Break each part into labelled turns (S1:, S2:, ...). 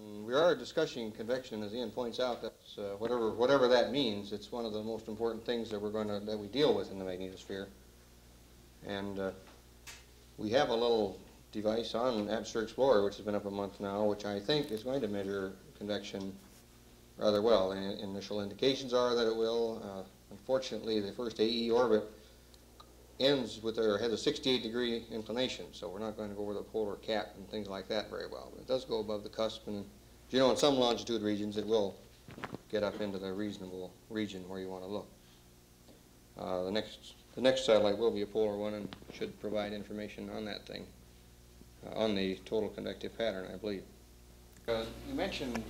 S1: We are discussing convection, as Ian points out. That's whatever that means. It's one of the most important things that we deal with in the magnetosphere. And we have a little device on Atmosphere Explorer, which has been up a month now, which I think is going to measure convection rather well. And initial indications are that it will. Unfortunately, the first AE orbit has a 68-degree inclination, so we're not going to go over the polar cap and things like that very well. But it does go above the cusp, and you know, in some longitude regions, it will get up into the reasonable region where you want to look. The next satellite will be a polar one and should provide information on that thing, on the total convective pattern, I believe. You mentioned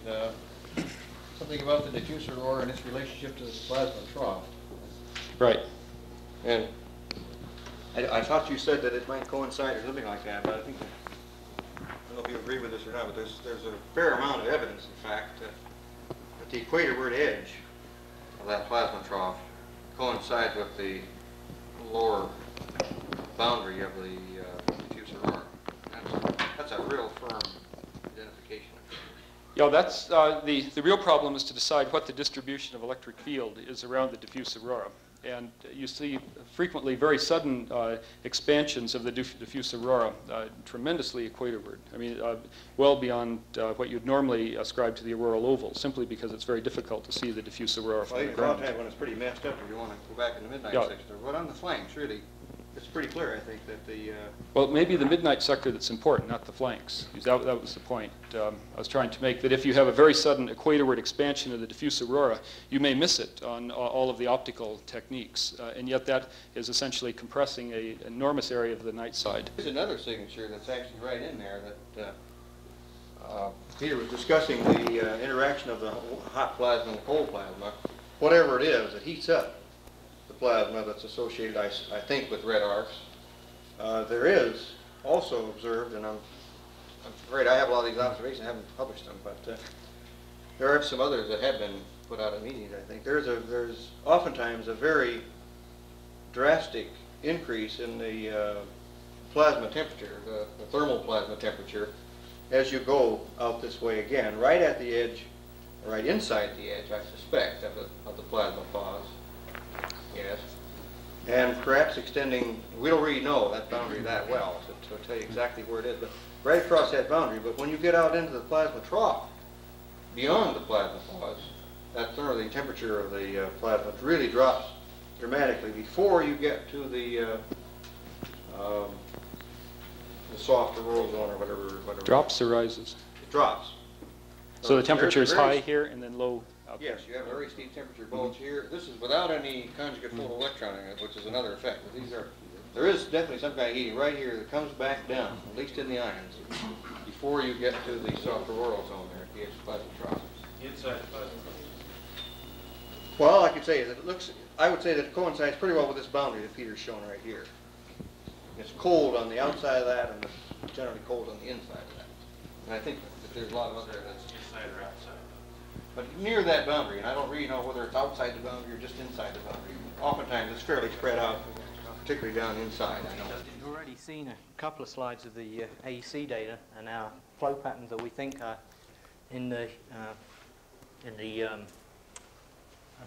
S1: something about the diffuse aurora and its relationship to the plasma trough.
S2: Right.
S1: And I thought you said that it might coincide or something like that, but I think, I don't know if you agree with this or not, but there's a fair amount of evidence, in fact, that the equatorward edge of that plasma trough coincides with the lower boundary of the diffuse aurora. That's a real firm identification.
S2: Yeah, that's the real problem is to decide what the distribution of electric field is around the diffuse aurora. And you see frequently very sudden expansions of the diffuse aurora, tremendously equatorward. I mean, well beyond what you'd normally ascribe to the auroral oval, simply because it's very difficult to see the diffuse aurora from the ground.
S1: Well, when it's pretty messed up, if you want to go back in the midnight sector. But on the flanks, really, it's pretty clear, I think, that the...
S2: Well, maybe the midnight sector that's important, not the flanks. That was the point I was trying to make, that if you have a very sudden equatorward expansion of the diffuse aurora, you may miss it on all of the optical techniques, and yet that is essentially compressing an enormous area of the night side.
S1: There's another signature that's actually right in there that Peter was discussing, the interaction of the hot plasma and the cold plasma. Whatever it is, it heats up the plasma that's associated, I think, with red arcs. There is also observed, and I'm afraid I have a lot of these observations, I haven't published them, but there are some others that have been put out in meetings, I think. There's oftentimes a very drastic increase in the plasma temperature, the thermal plasma temperature, as you go out this way again, right at the edge, right inside the edge, I suspect, of the plasma pause. Yes. And perhaps extending, we don't really know that boundary that well to tell you exactly where it is, but right across that boundary. But when you get out into the plasma trough, beyond the plasma pause, the temperature of the plasma really drops dramatically before you get to the soft auroral zone or whatever.
S2: Drops or rises?
S1: It drops.
S2: So the temperature is high here and then low out there.
S1: Yes, you have a very steep temperature bulge here. This is without any conjugate photoelectron in it, which is another effect. There is definitely some kind of heating right here that comes back down, at least in the ions, before you get to the soft auroral zone there at the edge of the plasma trough.
S3: Inside the plasma trough.
S1: Well, all I could say is that I would say that it coincides pretty well with this boundary that Peter's shown right here. It's cold on the outside of that, and it's generally cold on the inside of that. And I think that there's a lot of other evidence.
S3: Inside or outside?
S1: But near that boundary, and I don't really know whether it's outside the boundary or just inside the boundary. Oftentimes it's fairly spread out, particularly down inside, I know.
S4: You've already seen a couple of slides of the AEC data and our flow patterns that we think are in the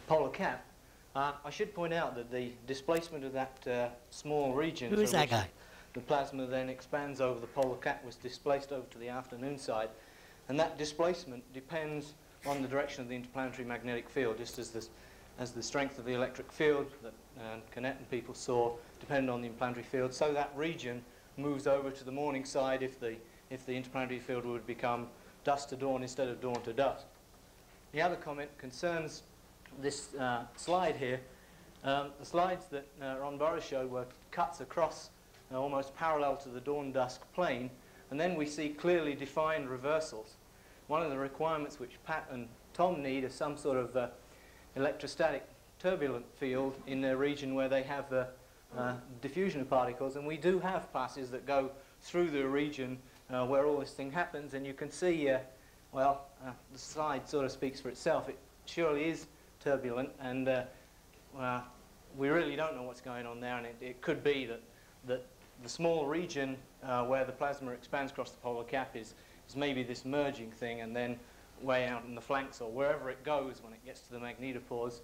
S4: polar cap. I should point out that the displacement of that small region,
S5: who is that guy?
S4: The plasma then expands over the polar cap, was displaced over to the afternoon side, and that displacement depends on the direction of the interplanetary magnetic field, just as the strength of the electric field that Canet and people saw depended on the interplanetary field. So that region moves over to the morning side if the interplanetary field would become dusk to dawn instead of dawn to dusk. The other comment concerns this slide here. The slides that Ron Burrows showed were cuts across almost parallel to the dawn-dusk plane, and then we see clearly defined reversals. One of the requirements which Pat and Tom need is some sort of electrostatic turbulent field in the region where they have the diffusion of particles, and we do have passes that go through the region where all this thing happens, and you can see, the slide sort of speaks for itself. It surely is turbulent, and we really don't know what's going on there, and it could be that the small region where the plasma expands across the polar cap is maybe this merging thing, and then way out in the flanks or wherever it goes when it gets to the magnetopause,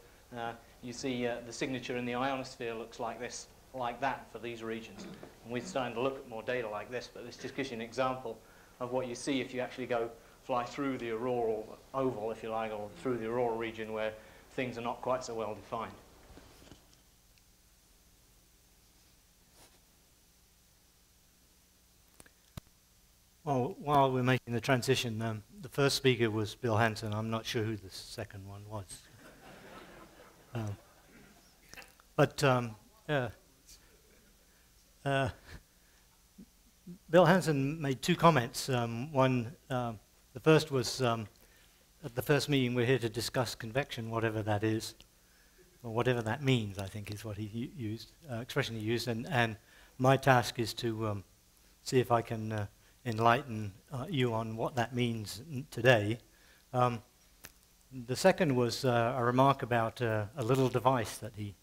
S4: you see the signature in the ionosphere looks like this, like that for these regions. And we're starting to look at more data like this, but this just gives you an example of what you see if you actually go fly through the auroral oval, if you like, or through the auroral region where things are not quite so well defined.
S5: Well, while we're making the transition, the first speaker was Bill Hanson. I'm not sure who the second one was. Bill Hanson made two comments. One, the first was at the first meeting we're here to discuss convection, whatever that is, or whatever that means, I think is what he used, expression he used, and my task is to see if I can enlighten you on what that means today. The second was a remark about a little device that he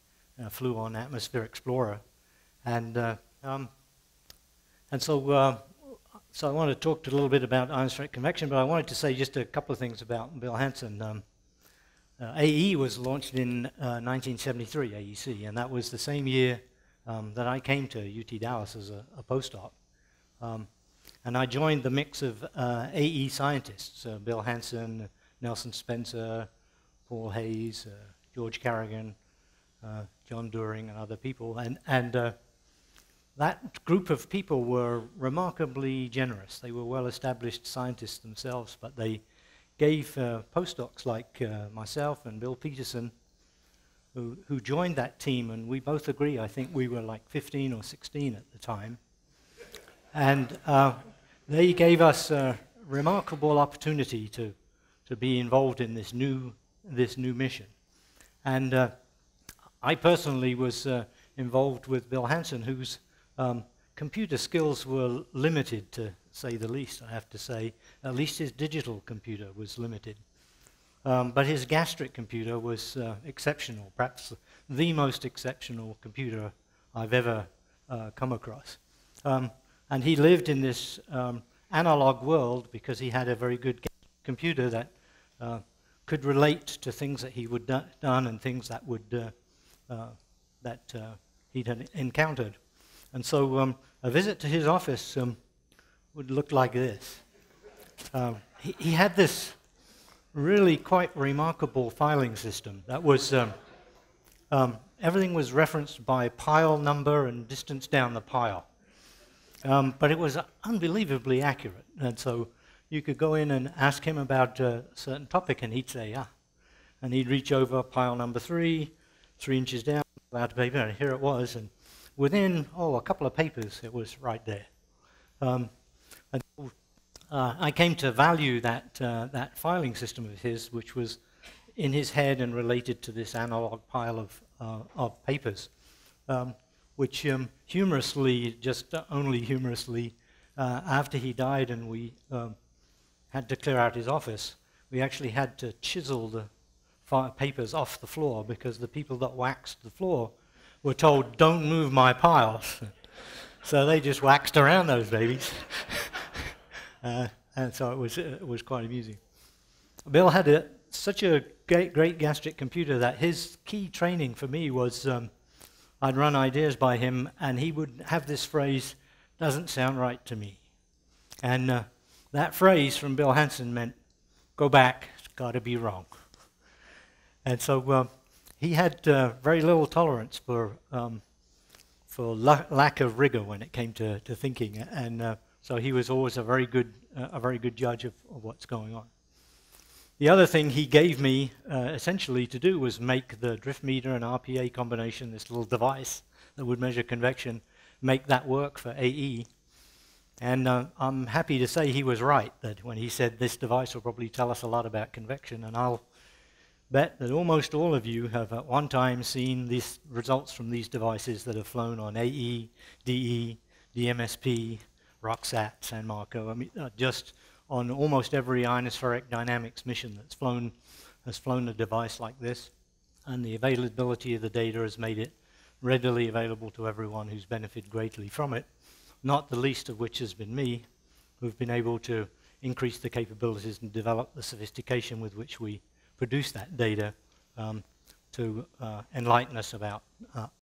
S5: flew on Atmosphere Explorer, and so I want to talk a little bit about ionospheric convection, but I wanted to say just a couple of things about Bill Hanson. AE was launched in 1973, AEC, and that was the same year that I came to UT Dallas as a postdoc. And I joined the mix of AE scientists, Bill Hanson, Nelson Spencer, Paul Hayes, George Carrigan, John During, and other people. And that group of people were remarkably generous. They were well-established scientists themselves, but they gave postdocs like myself and Bill Peterson, who joined that team, and we both agree, I think we were like 15 or 16 at the time. And they gave us a remarkable opportunity to be involved in this new mission. And I personally was involved with Bill Hanson, whose computer skills were limited, to say the least, I have to say. At least his digital computer was limited. But his gastric computer was exceptional, perhaps the most exceptional computer I've ever come across. And he lived in this analog world because he had a very good computer that could relate to things that he would done and things that would he'd had encountered. And so a visit to his office would look like this. He had this really quite remarkable filing system that was everything was referenced by pile number and distance down the pile. But it was unbelievably accurate, and so you could go in and ask him about a certain topic, and he'd say, and he'd reach over pile number 3 inches down, out paper, and here it was, and within, a couple of papers, it was right there. I came to value that filing system of his, which was in his head and related to this analog pile of papers. Which humorously, just only humorously, after he died and we had to clear out his office, we actually had to chisel the papers off the floor because the people that waxed the floor were told, "Don't move my piles." So they just waxed around those babies. And so it was quite amusing. Bill had such a great gastric computer that his key training for me was I'd run ideas by him, and he would have this phrase, "Doesn't sound right to me." And that phrase from Bill Hanson meant, "Go back, it's got to be wrong." And so he had very little tolerance for lack of rigor when it came to thinking, and so he was always a very good judge of what's going on. The other thing he gave me essentially to do was make the drift meter and RPA combination, this little device that would measure convection, make that work for AE. And I'm happy to say he was right, that when he said this device will probably tell us a lot about convection, and I'll bet that almost all of you have at one time seen these results from these devices that have flown on AE, DE, DMSP, RockSat, San Marco. I mean, just on almost every ionospheric dynamics mission that's has flown a device like this, and the availability of the data has made it readily available to everyone who's benefited greatly from it, not the least of which has been me, who've been able to increase the capabilities and develop the sophistication with which we produce that data to enlighten us about